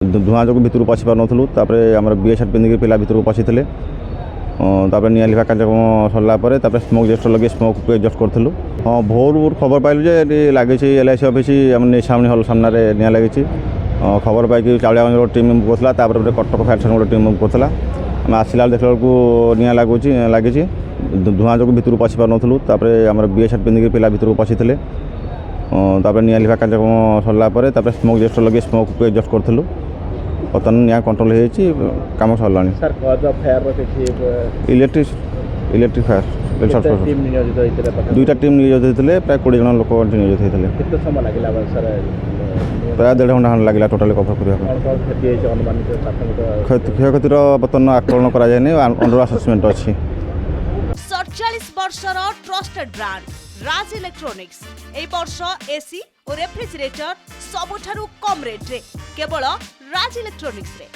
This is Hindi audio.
धूआं जो भितर पशि पार नथुलु तापरे हमर बीए शर्ट पिंधिक पिला भितर पशिथिले तापरे निया लिभा कार्यक्रम सरला परे तापरे स्मोक जेस्टर लगे स्मोक को एडजस्ट करथुलु। हाँ भोर भोर खबर पाइलु जे एटी लागिछि एलआईसी ऑफिस हमने सामने हॉल सामने निया लागिछि। खबर पाइकि चाउलियागंज टीम मूव करथला तापरे Cuttack fire station team move करथला। आम आसला देखला बेलकु निया लागिछि धूआं जो भितर पशि पार नथुलु तापरे हमर बीए शर्ट पिंधिक पिला भितर पशिथिले तापरे निया लिभा कार्यक्रम सरला परे तापरे स्मोक जेस्टर लगे स्मोक को एडजस्ट करथुलु। बर्तमान निया कंट्रोल होती कम सरलानी। सर कज फायर इलेक्ट्रिक फायर टीम नियोजित होते दुईटा टीम नियोजित होते प्राय 20 जन लोक नियोजित होते। कितना समय लगिला सर प्राय 1.5 घंटा लगे टोटाली कभर करने। क्षयक्षतिर बर्तमान आकलन कराए अंडर आसेसमेंट अच्छी। 47 वर्षर ट्रस्टेड ब्रांड राज इलेक्ट्रोनिक्स ए वर्ष एसी और रेफ्रिजरेटर सबुठारु कम रेट रे केवल राज इलेक्ट्रोनिक्स रे।